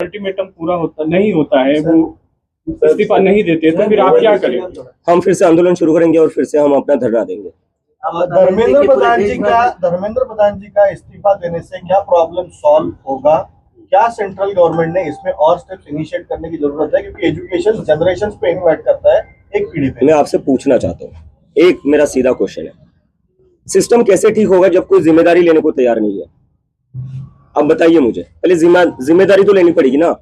Ultimatum पूरा होता नहीं होता है, वो इस्तीफा नहीं देते, तो फिर आप क्या करेंगे? हम फिर से आंदोलन शुरू करेंगे और फिर से हम अपना धरना देंगे। धर्मेंद्र प्रधान जी का इस्तीफा देने से क्या प्रॉब्लम सॉल्व होगा? क्या सेंट्रल गवर्नमेंट ने इसमें और स्टेप्स इनिशिएट करने की जरूरत है, क्योंकि एजुकेशन जनरेशन पे इम्पैक्ट करता है, एक पीढ़ी पे। मैं आपसे पूछना चाहता हूँ, एक मेरा सीधा क्वेश्चन है, सिस्टम कैसे ठीक होगा जब कोई जिम्मेदारी लेने को तैयार नहीं है? अब बताइए मुझे, पहले जिम्मेदारी तो लेनी पड़ेगी ना।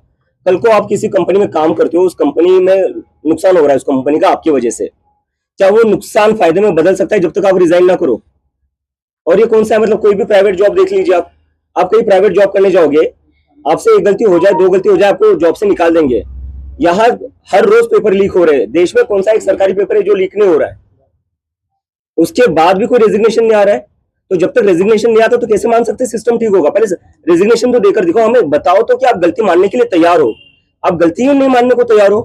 कल को आप किसी कंपनी में काम करते हो, उस कंपनी में नुकसान हो रहा है उस कंपनी का आपकी वजह से, क्या वो नुकसान फायदे में बदल सकता है जब तक आप रिजाइन ना करो? और ये कौन सा है, मतलब कोई भी प्राइवेट जॉब देख लीजिए, आप कहीं प्राइवेट जॉब करने जाओगे, आपसे एक गलती हो जाए, दो गलती हो जाए, आपको जॉब से निकाल देंगे। यहाँ हर रोज पेपर लीक हो रहे हैं। देश में कौन सा एक सरकारी पेपर है जो लीक नहीं हो रहा है? उसके बाद भी कोई रेजिग्नेशन नहीं आ रहा है। तो जब तक रेजिग्नेशन नहीं आता तो कैसे मान सकते सिस्टम ठीक होगा? पहले रेजिग्नेशन तो देकर दिखाओ, हमें बताओ तो कि आप गलती मानने के लिए तैयार हो। आप गलती नहीं मानने को तैयार हो।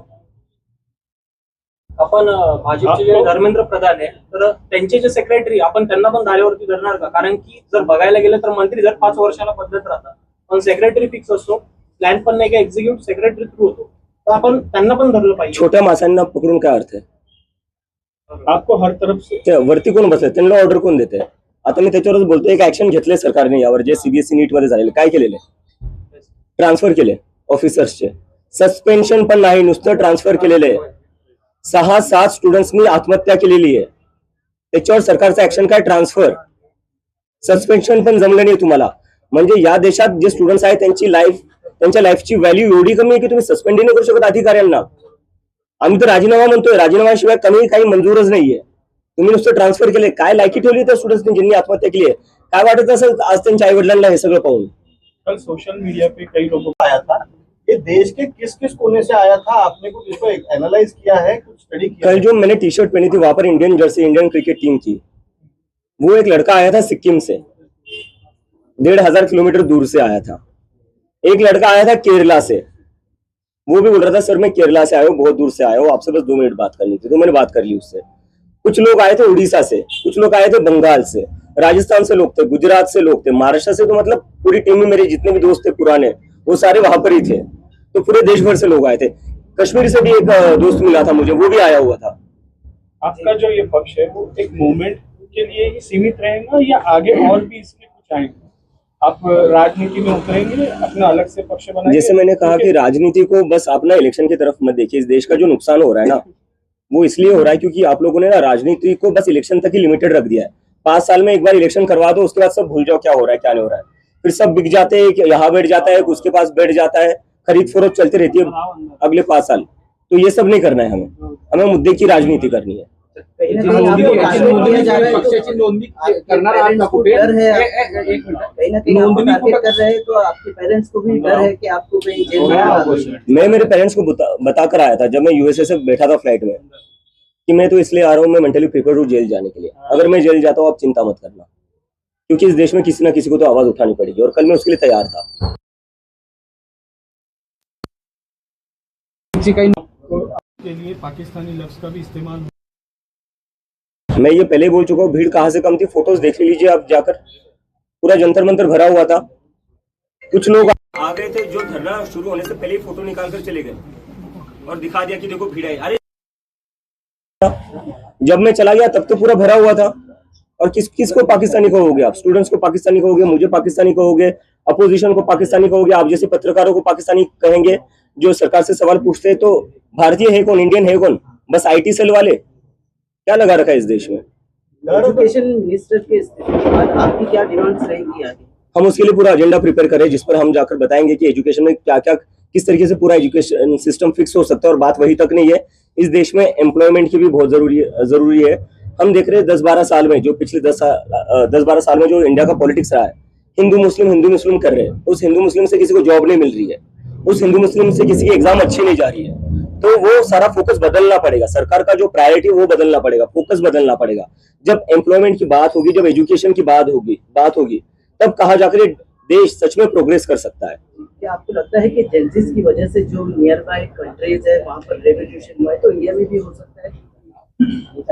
आपण भाजपचे जे धर्मेंद्र प्रधान आहे, तर त्यांचे जे सेक्रेटरी आपण त्यांना पण धारेवरती धरणार का? कारण की जर बघायला गेलं तर मंत्री जर 5 वर्षाला बदलत राहतात, पण सेक्रेटरी फिक्स असतो, प्लॅन पण नाही का एक्झिक्युटिव्ह सेक्रेटरी थ्रू होतो, तर आपण त्यांना पण धरलं पाहिजे। छोट्या मासांना पकडून काय अर्थ आहे? आपको हर तरफ से ते वरती कोण बसले, त्यांना ऑर्डर कोण देते? आता मी त्याच्यावरच बोलतोय, एक ऍक्शन घेतले सरकारने यावर, जे सीबीएसई नीट मध्ये झालेले, काय केलेले? ट्रान्सफर केले ऑफिसर्सचे, सस्पेन्शन पण नाही, नुसतं ट्रान्सफर केलेले। 6-7 स्टुडंट्सनी आत्महत्या केलेली आहे, त्याच्यावर सरकारचं ऍक्शन काय? ट्रान्सफर, सस्पेन्शन पण जमलं नाही तुम्हाला। म्हणजे या देशात जे स्टुडंट्स आहेत त्यांच्या लाईफची व्हॅल्यू एवढी कमी आहे की तुम्ही सस्पेंड नाही करू शकत अधिकाऱ्यांना। आम्ही तर राजीनामा म्हणतोय, राजीनाम्याशिवाय कमी काही मंजूरच नाहीये। तुम्ही नुसतं ट्रान्सफर केले, काय लायकी ठेवली त्या स्टुडंट्सनी ज्यांनी आत्महत्या केली आहे? काय वाटत असेल आज त्यांच्या आई वडिलांना हे सगळं पाहून? कल सोशल मीडिया पे कई लोगों आया था, ये देश के किस किस कोने से आया था? आपने कुछ इसको एनालाइज किया है, कुछ स्टडी किया कल है? जो मैंने टी शर्ट पहनी थी वहां पर Indian Jersey, Indian cricket team की, वो एक लड़का आया था सिक्किम से, 1500 किलोमीटर दूर से आया था। एक लड़का आया था केरला से, वो भी बोल रहा था सर मैं केरला से आया हूँ, बहुत दूर से आया हूँ, आपसे बस 2 मिनट बात करनी थी। तो मैंने बात कर ली उससे। कुछ लोग आए थे उड़ीसा से, कुछ लोग आए थे बंगाल से, राजस्थान से लोग थे, गुजरात से लोग थे, महाराष्ट्र से, तो मतलब पूरी टीम में मेरे जितने भी दोस्त थे पुराने, वो सारे वहां पर ही थे। तो पूरे देश भर से लोग आए थे। कश्मीर से भी एक दोस्त मिला था मुझे, वो भी आया हुआ था। आपका जो ये पक्ष है वो एक मूवमेंट के लिए ही सीमित रहेगा या आगे और भी इसमें कुछ आएंगे? आप राजनीति में उतरेंगे, अपना अलग से पक्ष बनाएंगे? जैसे मैंने कहा कि राजनीति को बस अपना इलेक्शन की तरफ मत देखिए। इस देश का जो नुकसान हो रहा है ना, वो इसलिए हो रहा है क्योंकि आप लोगों ने ना राजनीति को बस इलेक्शन तक ही लिमिटेड रख दिया है। 5 साल में एक बार इलेक्शन करवा दो, उसके बाद सब भूल जाओ क्या हो रहा है क्या नहीं हो रहा है। फिर सब बिक जाते हैं, यहाँ बैठ जाता है, उसके पास बैठ जाता है, खरीद फरोख्त चलती रहती है अगले 5 साल। तो ये सब नहीं करना है हमें मुद्दे की राजनीति करनी है। मैं मेरे पेरेंट्स को बताकर आया था जब मैं यूएसए से बैठा था फ्लाइट में कि मैं तो इसलिए आ रहा हूँ, मैं मेंटली प्रिपेयर हूँ जेल जाने के लिए। अगर मैं जेल जाता हूँ आप चिंता मत करना, क्योंकि इस देश में किसी ना किसी को तो आवाज उठानी पड़ेगी, और कल मैं उसके लिए तैयार था। के लिए पाकिस्तानी लफ्ज का भी इस्तेमाल। मैं ये पहले बोल चुका हूँ, भीड़ कहाँ से कम थी, फोटोज देख लीजिए आप जाकर, पूरा जंतर मंतर भरा हुआ था। कुछ लोग आ गए थे जो धरना शुरू होने से पहले ही फोटो निकाल कर चले गए और दिखा दिया कि देखो भीड़ है। अरे जब मैं चला गया तब तो पूरा भरा हुआ था। और किसको पाकिस्तानी कहोगे आप? स्टूडेंट्स को पाकिस्तानी कहोगे, मुझे पाकिस्तानी कहोगे, अपोजिशन को पाकिस्तानी कहोगे, आप जैसे पत्रकारों को पाकिस्तानी कहेंगे जो सरकार से सवाल पूछते हैं। तो भारतीय है कौन, इंडियन है कौन? बस IT सेल वाले। क्या लगा रखा है इस देश में? एजुकेशन मिनिस्टर के इस्तीफे के बाद आपकी क्या डिमांड्स रहेंगी आगे? हम उसके लिए पूरा एजेंडा प्रिपेयर करें, जिस पर हम जाकर बताएंगे कि एजुकेशन में क्या क्या, किस तरीके से पूरा एजुकेशन सिस्टम फिक्स हो सकता है। और बात वही तक नहीं है, इस देश में एम्प्लॉयमेंट की भी बहुत जरूरी है। हम देख रहे हैं 10-12 साल में, जो पिछले 10-12 साल में जो इंडिया का पॉलिटिक्स रहा है, हिंदू मुस्लिम कर रहे हैं। उस हिंदू मुस्लिम से किसी को जॉब नहीं मिल रही है, उस हिंदू मुस्लिम से किसी की एग्जाम अच्छी नहीं जा रही है। तो वो सारा फोकस बदलना पड़ेगा, सरकार का जो प्रायोरिटी वो बदलना पड़ेगा, फोकस बदलना पड़ेगा। जब एम्प्लॉयमेंट की बात होगी, जब एजुकेशन की बात होगी, तब कहाँ जाकर देश सच में प्रोग्रेस कर सकता है। क्या आपको लगता है कि जेंसिस की वजह से जो नियर बाय कंट्रीज है वहाँ पर रेवोल्यूशन हुआ है, तो इंडिया में भी हो सकता है?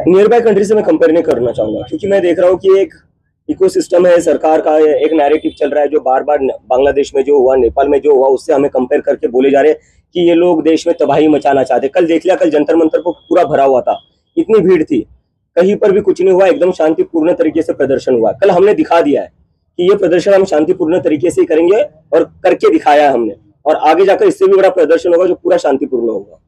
नियर बाय कंट्री से मैं कंपेयर नहीं करना चाहूंगा, क्योंकि मैं देख रहा हूँ कि इकोसिस्टम है सरकार का, एक नैरेटिव चल रहा है जो बार बार बांग्लादेश में जो हुआ, नेपाल में जो हुआ, उससे हमें कंपेयर करके बोले जा रहे हैं कि ये लोग देश में तबाही मचाना चाहते। कल देख लिया, कल जंतर मंतर को पूरा भरा हुआ था, इतनी भीड़ थी, कहीं पर भी कुछ नहीं हुआ, एकदम शांतिपूर्ण तरीके से प्रदर्शन हुआ। कल हमने दिखा दिया है कि ये प्रदर्शन हम शांतिपूर्ण तरीके से ही करेंगे और करके दिखाया है हमने, और आगे जाकर इससे भी बड़ा प्रदर्शन होगा जो पूरा शांतिपूर्ण होगा।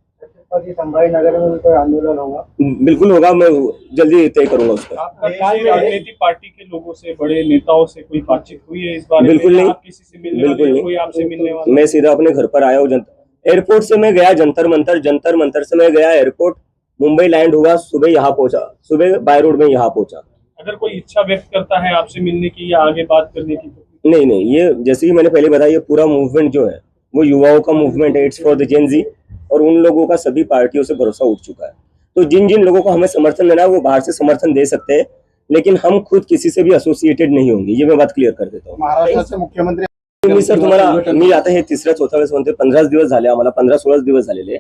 संभाजीनगर में कोई आंदोलन होगा? बिल्कुल होगा, मैं जल्दी तय करूंगा उसका। राजनीतिक पार्टी के लोगों से, बड़े नेताओं से कोई बातचीत हुई है इस बारे में? बिल्कुल नहीं, आप किसी से मिलने बिल्कुल वाले, नहीं। कोई आपसे मिलने वाला? मैं सीधा अपने घर पर आया हूँ। एयरपोर्ट से मैं गया जंतर मंतर, जंतर मंतर से मैं गया एयरपोर्ट, मुंबई लैंड हुआ, सुबह यहाँ पहुंचा, सुबह बाय रोड में यहाँ पहुंचा। अगर कोई इच्छा व्यक्त करता है आपसे मिलने की या आगे बात करने की तो? नहीं, ये जैसे कि मैंने पहले बताया, ये पूरा मूवमेंट जो है वो युवाओं का मूवमेंट है, इट्स फॉर द जेन जी, और उन लोगों का सभी पार्टियों से भरोसा उठ चुका है। तो जिन जिन लोगों को हमें समर्थन देना है वो बाहर से समर्थन दे सकते हैं, लेकिन हम खुद किसी से भी एसोसिएटेड नहीं होंगे, ये मैं बात क्लियर कर देता हूँ। महाराष्ट्राचे मुख्यमंत्री मी सर तुम्हाला, मी आता हे 3-4 वेळेस म्हणते, 15 दिवस झाले आम्हाला, 15-16 दिवस झालेले,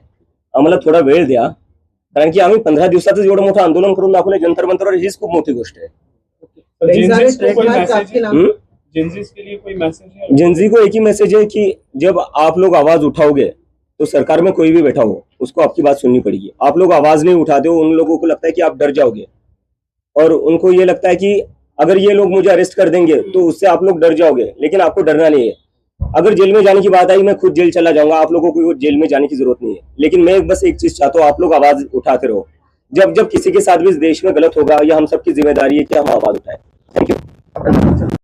आम्हाला थोडा वेळ द्या, कारण की आम्ही 15 दिवसातच एवढं मोठं आंदोलन करून दाखवलं जंतर मंतरवर, हीच खूप मोठी गोष्ट आहे। कई सारे जेनजीस को कोई ट्रेडमार्क्स मैसेज आपके है? नाम जेनजीस के लिए कोई मैसेज है? जेनजी को एक ही मैसेज है कि जब आप लोग आवाज उठाओगे तो सरकार में कोई भी बैठा हो उसको आपकी बात सुननी पड़ेगी। आप लोग आवाज नहीं उठाते हो, उन लोगों को लगता है कि आप डर जाओगे, और उनको ये लगता है कि अगर ये लोग मुझे अरेस्ट कर देंगे तो उससे आप लोग डर जाओगे, लेकिन आपको डरना नहीं है। अगर जेल में जाने की बात आई, मैं खुद जेल चला जाऊंगा, आप लोगों को जेल में जाने की जरूरत नहीं है, लेकिन मैं बस एक चीज चाहता हूँ, आप लोग आवाज उठाते रहो। जब जब किसी के साथ भी इस देश में गलत होगा, या हम सबकी जिम्मेदारी है कि हम आवाज उठाएं। Thank you.